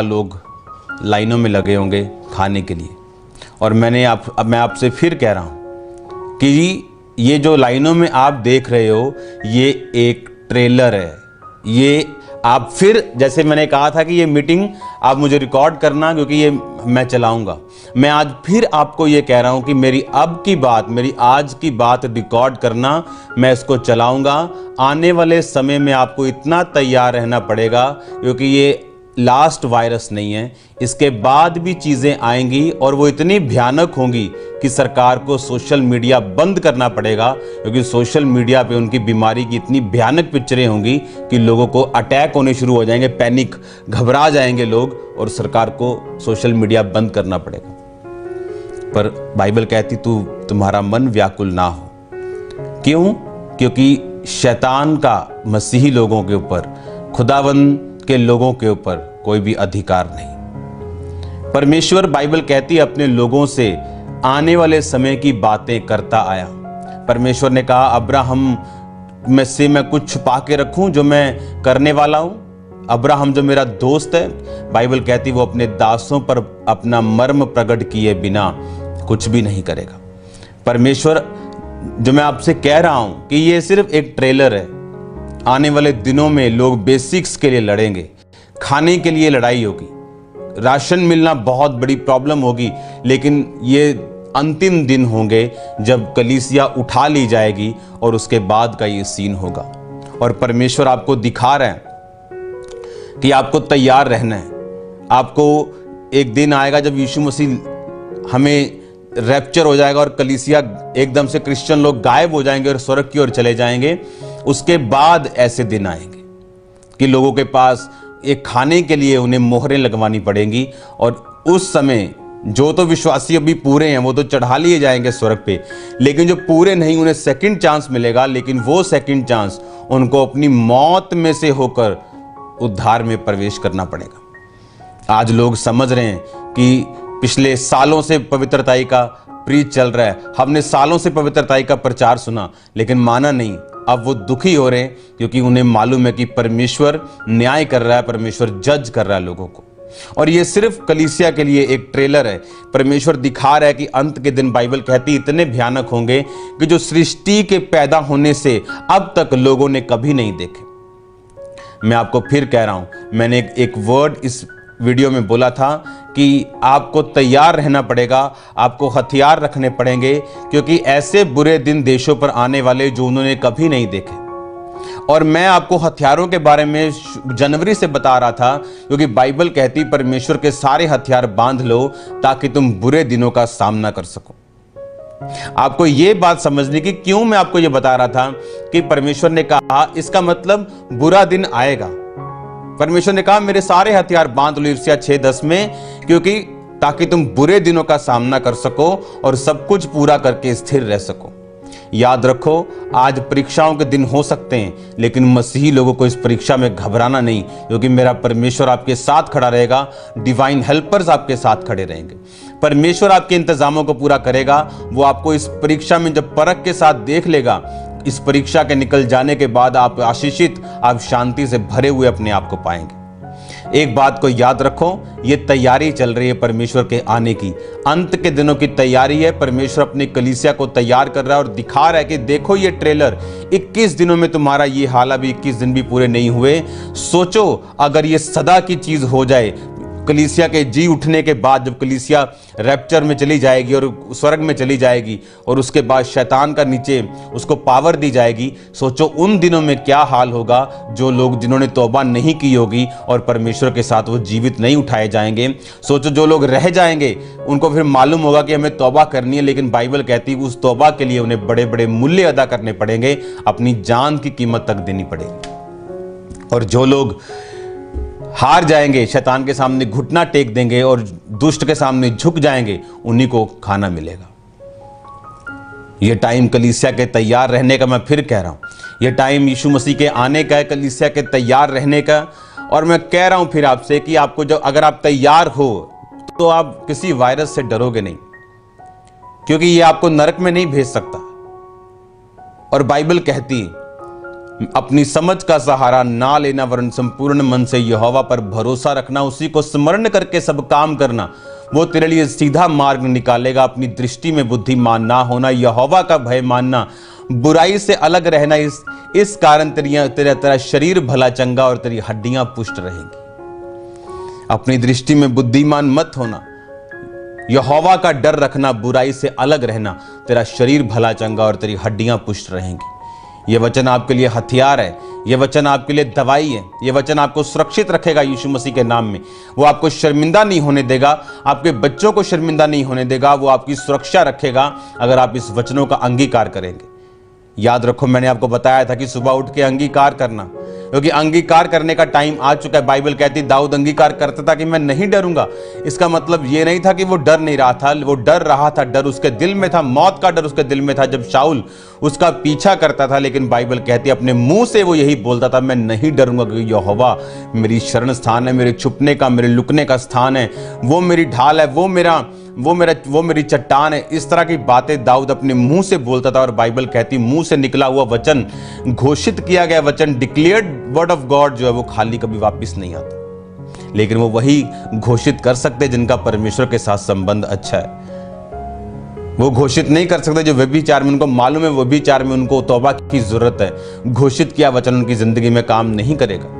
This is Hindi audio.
लोग लाइनों में लगे होंगे खाने के लिए। और मैं आपसे फिर कह रहा हूं कि ये जो लाइनों में आप देख रहे हो ये एक ट्रेलर है। ये आप फिर, जैसे मैंने कहा था कि ये मीटिंग आप मुझे रिकॉर्ड करना, क्योंकि ये मैं चलाऊंगा। मैं आज फिर आपको ये कह रहा हूं कि मेरी आज की बात रिकॉर्ड करना, मैं इसको चलाऊंगा। आने वाले समय में आपको इतना तैयार रहना पड़ेगा, क्योंकि ये लास्ट वायरस नहीं है, इसके बाद भी चीज़ें आएंगी और वो इतनी भयानक होंगी कि सरकार को सोशल मीडिया बंद करना पड़ेगा, क्योंकि सोशल मीडिया पे उनकी बीमारी की इतनी भयानक पिक्चरें होंगी कि लोगों को अटैक होने शुरू हो जाएंगे, पैनिक, घबरा जाएंगे लोग, और सरकार को सोशल मीडिया बंद करना पड़ेगा। पर बाइबल कहती तुम्हारा मन व्याकुल ना हो। क्यों? क्योंकि शैतान का मसीही लोगों के ऊपर, खुदावंद के लोगों के ऊपर कोई भी अधिकार नहीं। परमेश्वर, बाइबल कहती है, अपने लोगों से आने वाले समय की बातें करता आया। परमेश्वर ने कहा, अब्राहम में से मैं कुछ छुपा के रखूं जो मैं करने वाला हूं। अब्राहम जो मेरा दोस्त है, बाइबल कहती वो अपने दासों पर अपना मर्म प्रकट किए बिना कुछ भी नहीं करेगा। परमेश्वर, जो मैं आपसे कह रहा हूं कि ये सिर्फ एक ट्रेलर है। आने वाले दिनों में लोग बेसिक्स के लिए लड़ेंगे, खाने के लिए लड़ाई होगी, राशन मिलना बहुत बड़ी प्रॉब्लम होगी, लेकिन ये अंतिम दिन होंगे जब कलीसिया उठा ली जाएगी और उसके बाद का ये सीन होगा। और परमेश्वर आपको दिखा रहे हैं कि आपको तैयार रहना है। आपको एक दिन आएगा जब यीशु मसीह हमें रैप्चर हो जाएगा और कलीसिया एकदम से, क्रिश्चियन लोग गायब हो जाएंगे और स्वर्ग की ओर चले जाएंगे। उसके बाद ऐसे दिन आएंगे कि लोगों के पास एक खाने के लिए उन्हें मोहरें लगवानी पड़ेंगी, और उस समय जो तो विश्वासी अभी पूरे हैं वो तो चढ़ा लिए जाएंगे स्वर्ग पे, लेकिन जो पूरे नहीं उन्हें सेकंड चांस मिलेगा, लेकिन वो सेकंड चांस उनको अपनी मौत में से होकर उद्धार में प्रवेश करना पड़ेगा। आज लोग समझ रहे हैं कि पिछले सालों से पवित्रताई का प्रीच चल रहा है, हमने सालों से पवित्रताई का प्रचार सुना, लेकिन माना नहीं। अब वो दुखी हो रहे हैं क्योंकि उन्हें मालूम है कि परमेश्वर न्याय कर रहा है, परमेश्वर जज कर रहा है लोगों को। और ये सिर्फ कलीसिया के लिए एक ट्रेलर है। परमेश्वर दिखा रहा है कि अंत के दिन, बाइबल कहती, इतने भयानक होंगे कि जो सृष्टि के पैदा होने से अब तक लोगों ने कभी नहीं देखे। मैं आपको फिर कह रहा हूं, मैंने एक वर्ड इस वीडियो में बोला था कि आपको तैयार रहना पड़ेगा, आपको हथियार रखने पड़ेंगे, क्योंकि ऐसे बुरे दिन देशों पर आने वाले जो उन्होंने कभी नहीं देखे। और मैं आपको हथियारों के बारे में जनवरी से बता रहा था, क्योंकि बाइबल कहती परमेश्वर के सारे हथियार बांध लो ताकि तुम बुरे दिनों का सामना कर सको। आपको यह बात समझने की क्यों मैं आपको यह बता रहा था कि परमेश्वर ने कहा, इसका मतलब बुरा दिन आएगा। परमेश्वर ने कहा, मेरे सारे हथियार बांध लो, यिर्मयाह 6:10 में, क्योंकि ताकि तुम बुरे दिनों का सामना कर सको और सब कुछ पूरा करके स्थिर रह सको। याद रखो, आज परीक्षाओं के दिन हो सकते हैं, लेकिन मसीही लोगों को इस परीक्षा में घबराना नहीं, क्योंकि मेरा परमेश्वर आपके साथ खड़ा रहेगा। डिवाइन हेल्पर्स आपके साथ खड़े रहेंगे। परमेश्वर आपके इंतजामों को पूरा करेगा। वो आपको इस परीक्षा में जब परख के साथ देख लेगा, इस परीक्षा के निकल जाने के बाद आप आशीषित, आप शांति से भरे हुए अपने आप को पाएंगे। एक बात को याद रखो, ये तैयारी चल रही है परमेश्वर के आने की, अंत के दिनों की तैयारी है। परमेश्वर अपनी कलीसिया को तैयार कर रहा है और दिखा रहा है कि देखो ये ट्रेलर, 21 दिनों में तुम्हारा ये हाल, अभी 21 दिन भी पूरे नहीं हुए। सोचो अगर ये सदा की चीज हो जाए, कलीसिया के जी उठने के बाद, जब कलीसिया रैप्चर में चली जाएगी और स्वर्ग में चली जाएगी और उसके बाद शैतान का नीचे उसको पावर दी जाएगी, सोचो उन दिनों में क्या हाल होगा। जो लोग जिन्होंने तौबा नहीं की होगी और परमेश्वर के साथ वो जीवित नहीं उठाए जाएंगे। सोचो जो लोग रह जाएंगे, उनको फिर मालूम होगा कि हमें तौबा करनी है, लेकिन बाइबल कहती है उस तौबा के लिए उन्हें बड़े बड़े मूल्य अदा करने पड़ेंगे, अपनी जान की कीमत तक देनी पड़ेगी। और जो लोग हार जाएंगे, शैतान के सामने घुटना टेक देंगे और दुष्ट के सामने झुक जाएंगे, उन्हीं को खाना मिलेगा। यह टाइम कलीसिया के तैयार रहने का, मैं फिर कह रहा हूं, यह टाइम यीशु मसीह के आने का है, कलीसिया के तैयार रहने का। और मैं कह रहा हूं फिर आपसे कि आपको जो, अगर आप तैयार हो तो आप किसी वायरस से डरोगे नहीं, क्योंकि यह आपको नरक में नहीं भेज सकता। और बाइबल कहती अपनी समझ का सहारा ना लेना, वरन संपूर्ण मन से यहोवा पर भरोसा रखना, उसी को स्मरण करके सब काम करना, वो तेरे लिए सीधा मार्ग निकालेगा। अपनी दृष्टि में बुद्धिमान ना होना, यहोवा का भय मानना, बुराई से अलग रहना, इस कारण तेरा शरीर भला चंगा और तेरी हड्डियां पुष्ट रहेंगी। अपनी दृष्टि में बुद्धिमान मत होना, यहोवा का डर रखना, बुराई से अलग रहना, तेरा शरीर भला चंगा और तेरी हड्डियां पुष्ट रहेंगी। ये वचन आपके लिए हथियार है, ये वचन आपके लिए दवाई है, ये वचन आपको सुरक्षित रखेगा यीशु मसीह के नाम में। वो आपको शर्मिंदा नहीं होने देगा, आपके बच्चों को शर्मिंदा नहीं होने देगा, वो आपकी सुरक्षा रखेगा अगर आप इस वचनों का अंगीकार करेंगे। याद रखो, मैंने आपको बताया था कि सुबह उठ के अंगीकार करना, क्योंकि अंगीकार करने का टाइम आ चुका है। बाइबल कहती दाऊद अंगीकार करता था कि मैं नहीं डरूंगा। इसका मतलब ये नहीं था कि वो डर नहीं रहा था, वो डर रहा था, डर उसके दिल में था, मौत का डर उसके दिल में था जब शाऊल उसका पीछा करता था। लेकिन बाइबल कहती अपने मुंह से वो यही बोलता था, मैं नहीं डरूंगा, क्योंकि यहोवा मेरी शरण स्थान है, मेरे छुपने का, मेरे लुकने का स्थान है, वो मेरी ढाल है, वो मेरी चट्टान है। इस तरह की बातें दाऊद अपने मुंह से बोलता था। और बाइबल कहती मुंह से निकला हुआ वचन, घोषित किया गया वचन, डिक्लेयर्ड वर्ड ऑफ गॉड जो है वो खाली कभी वापस नहीं आता, लेकिन वो वही घोषित कर सकते जिनका परमेश्वर के साथ संबंध अच्छा है। वो घोषित नहीं कर सकते जो व्यभिचार में, उनको मालूम है व्यभिचार में उनको तौबा की जरूरत है। घोषित किया वचन उनकी जिंदगी में काम नहीं करेगा।